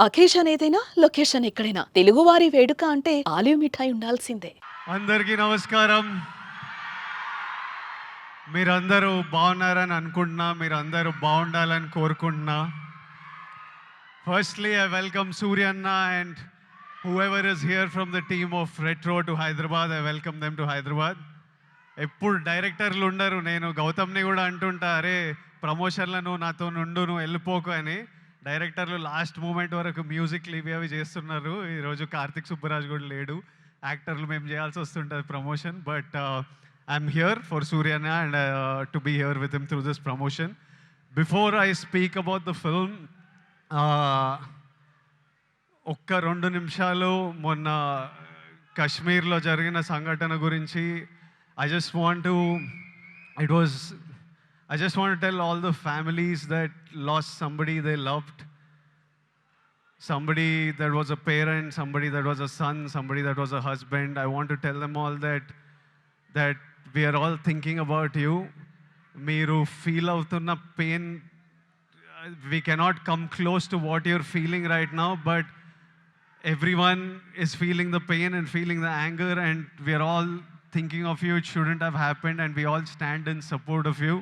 Occasion ఏదైనా, location ఎక్కడైనా తెలుగువారి వేడుక అంటే ఆలివ్ మిఠాయి ఉండాల్సిందే. అందరికీ నమస్కారం. మీరందరూ బాగున్నారని అనుకుంటున్నా. మీరందరూ బాగుండాలని కోరుకుంటున్నా. Firstly, I welcome Surya Anna and whoever is here from the team of Retro to Hyderabad. I welcome them to Hyderabad. ఎప్పుడు డైరెక్టర్లు ఉండరు. నేను గౌతమ్ని కూడా అంటుంటా, అరే ప్రమోషన్లో నువ్వు నాతో నుండు, నువ్వు వెళ్ళిపోకు అని. డైరెక్టర్లు లాస్ట్ మూమెంట్ వరకు మ్యూజిక్లు ఇవి అవి చేస్తున్నారు. ఈరోజు కార్తిక్ సుబ్బరాజ్ కూడా లేడు. యాక్టర్లు మేము చేయాల్సి వస్తుంటుంది promotion. But I'm here for సూర్యనా and to be here with him through this promotion. Before I speak about the film, ఒక్క 2 నిమిషాలు మొన్న కశ్మీర్లో జరిగిన సంఘటన గురించి I just want to tell all the families that lost somebody they loved, somebody that was a parent, somebody that was a son, somebody that was a husband. I want to tell them all that we are all thinking about you. Meeru feel avutunna pain, we cannot come close to what you're feeling right now, but everyone is feeling the pain and feeling the anger, and we are all thinking of you. It shouldn't have happened, and we all stand in support of you.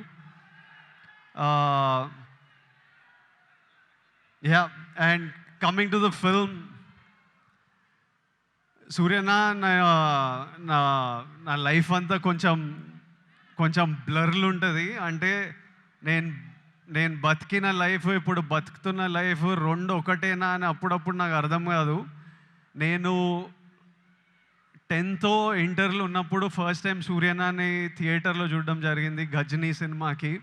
Yeah, and coming to the film, Suryana, నా life అంతా కొంచెం బ్లర్లు ఉంటుంది. అంటే నేను బతికిన life, ఇప్పుడు బతుకుతున్న life రెండు ఒకటేనా అని అప్పుడప్పుడు నాకు అర్థం కాదు. నేను 10th ఇంటర్లో ఉన్నప్పుడు ఫస్ట్ టైం సూర్యనాని థియేటర్లో చూడడం జరిగింది, గజనీ సినిమాకి.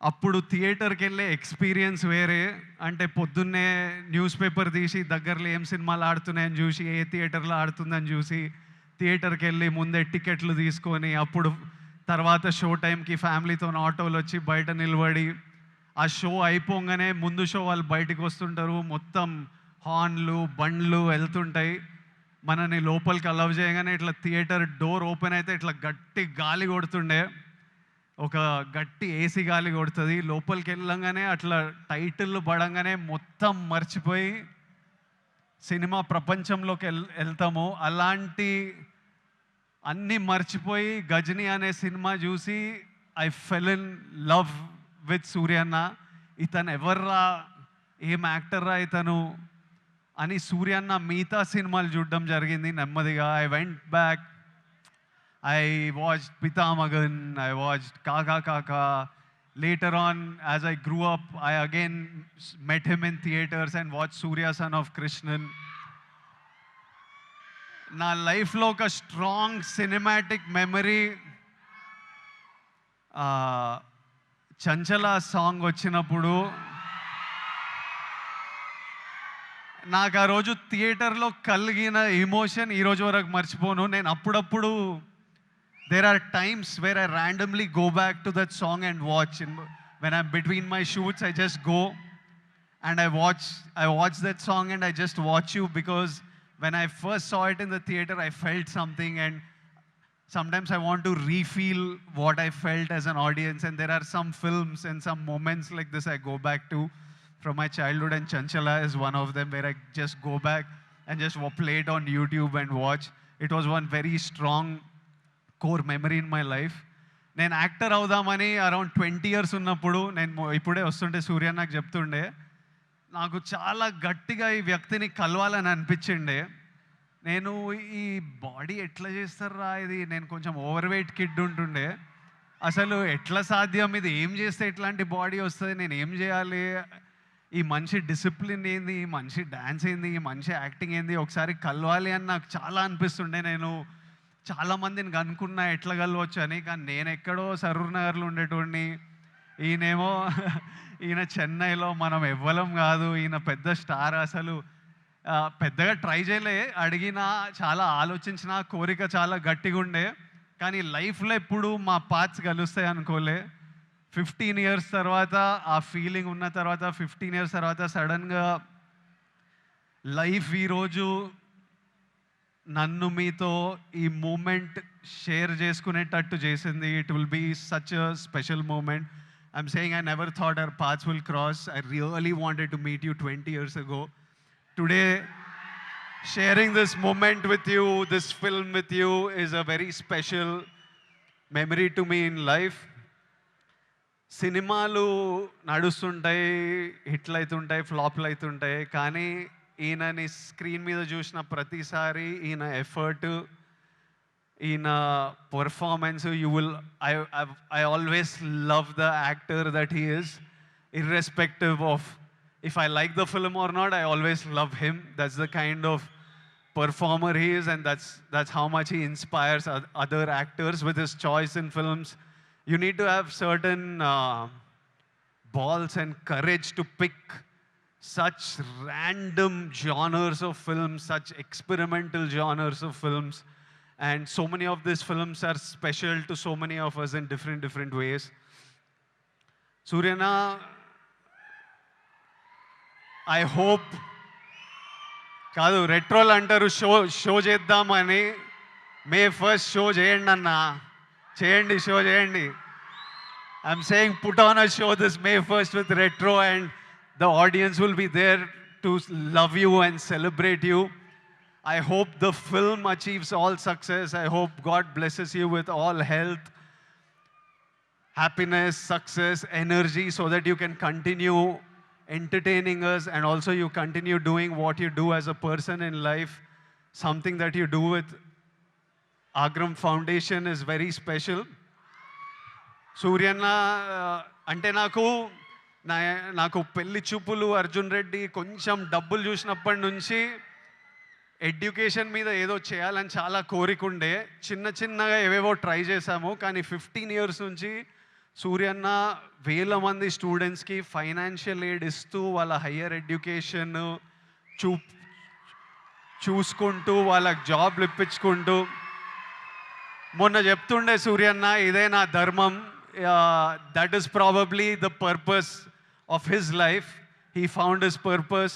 అప్పుడు థియేటర్కి వెళ్ళే ఎక్స్పీరియన్స్ వేరే. అంటే పొద్దున్నే న్యూస్ పేపర్ తీసి దగ్గరలో ఏం సినిమాలు ఆడుతున్నాయని చూసి, ఏ థియేటర్లో ఆడుతుందని చూసి థియేటర్కి వెళ్ళి ముందే టికెట్లు తీసుకొని, అప్పుడు తర్వాత షో టైంకి ఫ్యామిలీతో ఆటోలు వచ్చి బయట నిలబడి, ఆ షో అయిపోగానే ముందు షో వాళ్ళు బయటకు వస్తుంటారు, మొత్తం హార్న్లు బండ్లు వెళ్తుంటాయి. మనని లోపలికి అలవ్ చేయగానే ఇట్లా థియేటర్ డోర్ ఓపెన్ అయితే ఇట్లా గట్టి గాలి కొడుతుండే, ఒక గట్టి ఏసీ గాలి కొడుతుంది. లోపలికి వెళ్ళంగానే అట్లా టైటిల్ పడంగానే మొత్తం మర్చిపోయి సినిమా ప్రపంచంలోకి వెళ్తాము. అలాంటి అన్నీ మర్చిపోయి గజనీ అనే సినిమా చూసి I fell in love with సూర్యన్న. ఇతను ఎవర్రా, ఏం యాక్టర్రా ఇతను అని సూర్యన్న మిగతా సినిమాలు చూడడం జరిగింది నెమ్మదిగా. I went back, I watched Pithamagan, I watched Kaaka Kaaka. Later on, as I grew up, I again met him in theaters and watched Surya Son of Krishnan. నా లైఫ్లో ఒక స్ట్రాంగ్ సినిమాటిక్ మెమరీ, చంచల సాంగ్ వచ్చినప్పుడు నాకు ఆ రోజు థియేటర్లో కలిగిన ఎమోషన్ ఈరోజు వరకు మర్చిపోను. నేను అప్పుడప్పుడు there are times where I randomly go back to that song and watch. When I'm between my shoots, I just go and I watch that song and I just watch you, because when I first saw it in the theater, I felt something, and sometimes I want to refeel what I felt as an audience. And there are some films and some moments like this I go back to from my childhood, and Chanchala is one of them, where I just go back and just play it on YouTube and watch. It was one very strong core memory in my life. నేను actor అవుదామని around 20 years ఉన్నప్పుడు, నేను ఇప్పుడే వస్తుంటే సూర్య నాకు చెప్తుండే, నాకు చాలా గట్టిగా ఈ వ్యక్తిని కలవాలని అనిపించిండే. నేను ఈ బాడీ ఎట్లా చేస్తారా ఇది, నేను కొంచెం ఓవర్ వెయిట్ కిడ్ ఉంటుండే, అసలు ఎట్లా సాధ్యం, ఇది ఏం చేస్తే ఇట్లాంటి బాడీ వస్తుంది, నేను ఏం చేయాలి, ఈ మనిషి డిసిప్లిన్ ఏంది, ఈ మనిషి డ్యాన్స్ ఏంది, ఈ మనిషి యాక్టింగ్ ఏంది, ఒకసారి కలవాలి అని నాకు చాలా అనిపిస్తుండే. నేను చాలామందిని కనుక్కున్నా ఎట్లా కలవచ్చు అని, కానీ నేను ఎక్కడో సరూర్ నగర్లో ఉండేటోడిని, ఈయన చెన్నైలో, మనం ఎవ్వలం కాదు, ఈయన పెద్ద స్టార్. అసలు పెద్దగా ట్రై చేయలే, అడిగినా చాలా ఆలోచించిన, కోరిక చాలా గట్టిగా ఉండే, కానీ లైఫ్లో ఎప్పుడు మా పాత్స్ కలుస్తాయి అనుకోలే. 15 years తర్వాత ఆ ఫీలింగ్ ఉన్న తర్వాత, 15 years తర్వాత సడన్గా లైఫ్ ఈరోజు నన్ను మీతో ఈ మూమెంట్ షేర్ చేసుకునేటట్టు చేసింది. It will be such a special moment. I'm saying I never thought our paths will cross. I really wanted to meet you 20 years ago. Today, sharing this moment with you, this film with you, is a very special memory to me in life. సినిమాలు నడుస్తుంటాయి, హిట్లు అవుతుంటాయి, ఫ్లాప్లు అవుతుంటాయి, కానీ ఈయనని screen మీద చూసిన ప్రతిసారి ఈయన ఎఫర్ట్, ఈయన performance, you will I always love the actor that he is, irrespective of if I like the film or not. I always love him. That's the kind of performer he is, and that's how much he inspires other actors with his choice in films. You need to have certain balls and courage to pick such random genres of films, such experimental genres of films. And so many of these films are special to so many of us in different ways. Suryana, I hope కాదు రెట్రోల్ అంటారు show చేద్దామని. మే 1st show చేయండి అన్న, చేయండి, show చేయండి. I'm saying put on a show this May 1st with Retro, and the audience will be there to love you and celebrate you. I hope the film achieves all success. I hope God blesses you with all health, happiness, success, energy, so that you can continue entertaining us, and also you continue doing what you do as a person in life. Something that you do with Agram Foundation is very special. సూర్యన్న అంటే నాకు పెళ్లి చూపులు, అర్జున్ రెడ్డి, కొంచెం డబ్బులు చూసినప్పటి నుంచి education మీద ఏదో చేయాలని చాలా కోరికుండే. చిన్నగా ఏవేవో ట్రై చేశాము, కానీ 15 years నుంచి సూర్యన్న వేల మంది స్టూడెంట్స్కి ఫైనాన్షియల్ ఎయిడ్ ఇస్తూ వాళ్ళ హయ్యర్ ఎడ్యుకేషన్ చూసుకుంటూ వాళ్ళకి జాబ్లు ఇప్పించుకుంటూ, మొన్న చెప్తుండే సూర్యన్న, ఇదే నా ధర్మం. That is probably the purpose of his life. He found his purpose,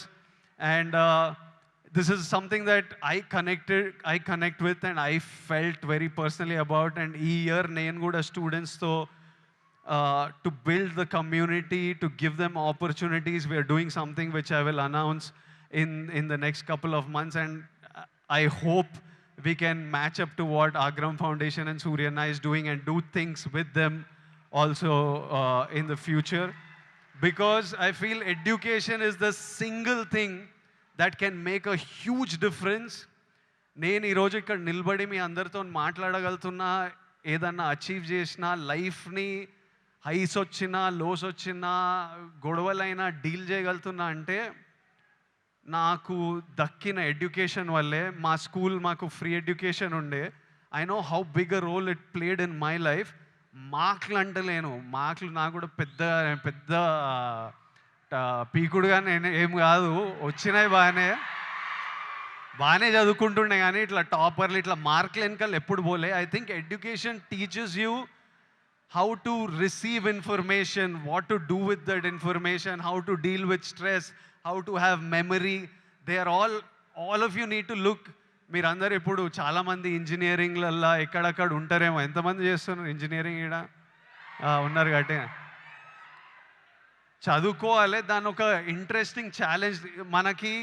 and this is something that I connect with, and I felt very personally about. And ee year nenu kuda students tho to build the community, to give them opportunities, we are doing something which I will announce in the next couple of months, and I hope we can match up to what Agram Foundation and Suryana is doing and do things with them also in the future, because I feel education is the single thing that can make a huge difference. నేను ఈరోజు ఇక్కడ నిలబడి మీ అందరితో మాట్లాడగలుగుతున్నా, ఏదన్నా achieve చేసినా, లైఫ్ని highs వచ్చినా, lows వచ్చినా, గొడవలైనా డీల్ చేయగలుగుతున్నా అంటే నాకు దక్కిన ఎడ్యుకేషన్ వల్లే. మా స్కూల్ మాకు ఫ్రీ ఎడ్యుకేషన్ ఉండే. I know how big a role it played in my life. మార్కులు అంటలేను, మార్కులు నాకు కూడా పెద్ద పీకుడుగా నేను ఏం కాదు, వచ్చినాయి బాగానే చదువుకుంటుండే, కానీ ఇట్లా టాపర్లు ఇట్లా మార్కులు వెనకాల ఎప్పుడు పోలే. I think education teaches you how to receive information, what to do with that information, how to deal with stress, how to have memory. They are all of you need to look. మీరందరూ ఇప్పుడు చాలామంది ఇంజనీరింగ్లల్లో ఎక్కడక్కడ ఉంటారేమో. ఎంతమంది చేస్తున్నారు engineering? ఇక్కడ ఉన్నారు కాబట్టి చదువుకోవాలి. దాని ఒక ఇంట్రెస్టింగ్ ఛాలెంజ్ మనకి.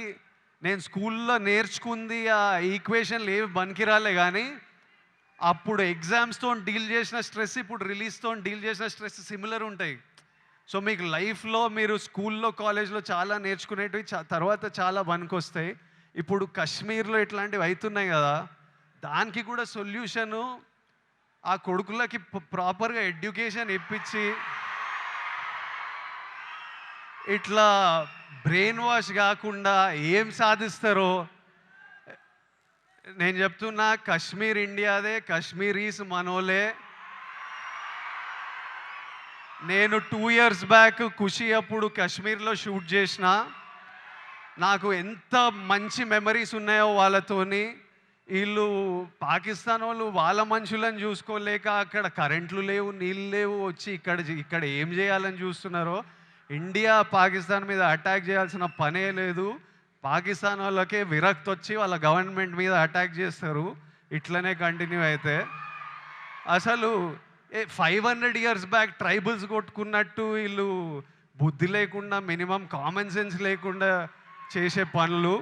నేను స్కూల్లో నేర్చుకుంది ఆ ఈక్వేషన్లు ఏవి బనికిరాలే, కానీ అప్పుడు ఎగ్జామ్స్తో డీల్ చేసిన స్ట్రెస్, ఇప్పుడు రిలీజ్తో డీల్ చేసిన స్ట్రెస్ సిమిలర్ ఉంటాయి. సో మీకు లైఫ్లో మీరు స్కూల్లో, కాలేజ్లో చాలా నేర్చుకునేటివి తర్వాత చాలా పనికొస్తాయి. ఇప్పుడు కాశ్మీర్లో ఇట్లాంటివి అవుతున్నాయి కదా, దానికి కూడా సొల్యూషను ఆ కొడుకులకి ప్రాపర్గా ఎడ్యుకేషన్ ఇప్పించి, ఇట్లా బ్రెయిన్ వాష్ కాకుండా ఏం సాధిస్తారో నేను చెప్తున్నా. కాశ్మీర్ ఇండియాదే, కాశ్మీరీస్ మనోలే. నేను 2 years బ్యాక్ ఖుషి అప్పుడు కాశ్మీర్లో షూట్ చేసిన. నాకు ఎంత మంచి మెమరీస్ ఉన్నాయో వాళ్ళతోని. వీళ్ళు పాకిస్తాన్ వాళ్ళు వాళ్ళ మనుషులను చూసుకోలేక అక్కడ కరెంట్లు లేవు, నీళ్ళు లేవు, వచ్చి ఇక్కడ ఏం చేయాలని చూస్తున్నారో. ఇండియా పాకిస్తాన్ మీద అటాక్ చేయాల్సిన పనే లేదు. పాకిస్తాన్ వాళ్ళకే విరక్తి వచ్చి వాళ్ళ గవర్నమెంట్ మీద అటాక్ చేస్తారు. ఇట్లనే కంటిన్యూ అయితే అసలు 500 ఇయర్స్ బ్యాక్ ట్రైబల్స్ కొట్టుకున్నట్టు వీళ్ళు బుద్ధి లేకుండా మినిమం కామన్ సెన్స్ లేకుండా చేసే పనులు.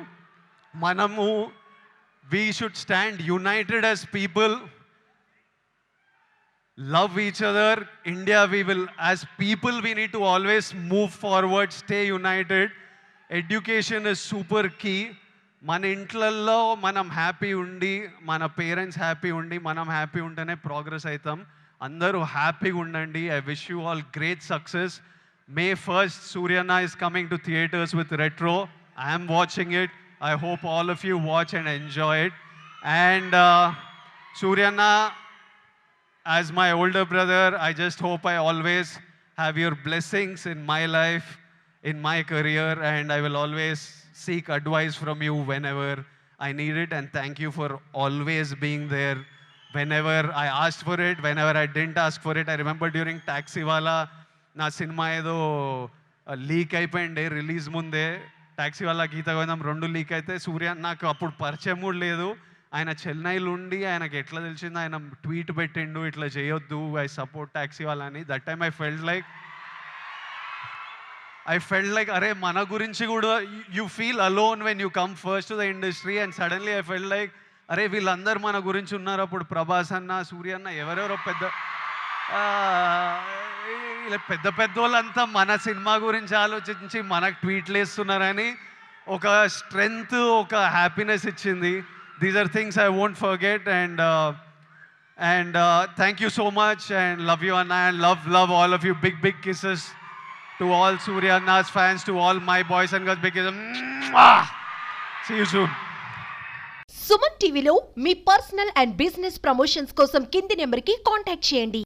మనము we should stand United as people, love each other. India, we will, as people, we need to always move forward, stay united. Education is super key. మన ఇంట్లల్లో మనం happy ఉండి, మన పేరెంట్స్ హ్యాపీ ఉండి, మనం హ్యాపీ ఉంటేనే ప్రోగ్రెస్ అవుతాం. అందరూ హ్యాపీగా ఉండండి. I wish you all great success. May 1st, Suryana is coming to theaters with Retro. I am watching it. I hope all of you watch and enjoy it. And Suryana, as my older brother, I just hope I always have your blessings in my life, in my career, and I will always seek advice from you whenever I need it. And thank you for always being there whenever I asked for it, whenever I didn't ask for it. I remember during Taxiwala, నా cinema ఏదో leak అయిపోయింది release ముందే. టాక్సీవాలా గీత గోవిందం 2 leak అయితే సూర్య నాకు అప్పుడు పరిచయం కూడా లేదు. ఆయన చెన్నైలో ఉండి ఆయనకి ఎట్లా తెలిసిందో ఆయన ట్వీట్ పెట్టిండు, ఇట్లా చేయొద్దు, ఐ సపోర్ట్ టాక్సీవాలా అని. That time I felt like అరే మన గురించి కూడా you feel alone when you come first to the industry. And suddenly I felt like అరే వీళ్ళందరూ మన గురించి ఉన్నారు. అప్పుడు ప్రభాస్ అన్న, సూర్య అన్న, ఎవరెవరో పెద్ద వాళ్ళంతా మన సినిమా గురించి ఆలోచించి మనకు ట్వీట్లు వేస్తున్నారని ఒక స్ట్రెంగ్త్, ఒక హ్యాపీనెస్ ఇచ్చింది. These are things I won't forget. And thank you so much and love you అన్న. And love all of you. Big kisses to all Surya Anna's fans, to all my boys and girls. Big kisses. See you soon. Suman టీవీలో మీ personal and business promotions కోసం కింది నెంబర్కి contact చేయండి.